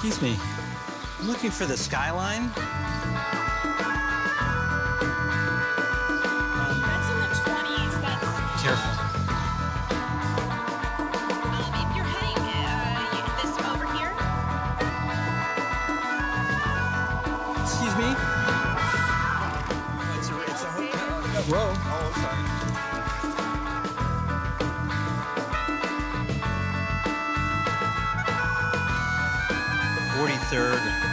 Excuse me. I'm looking for the Skyline. That's in the 20s. That's Careful. if you're heading this over here. Excuse me. It's a hotel. Whoa. Oh, I'm sorry. 43rd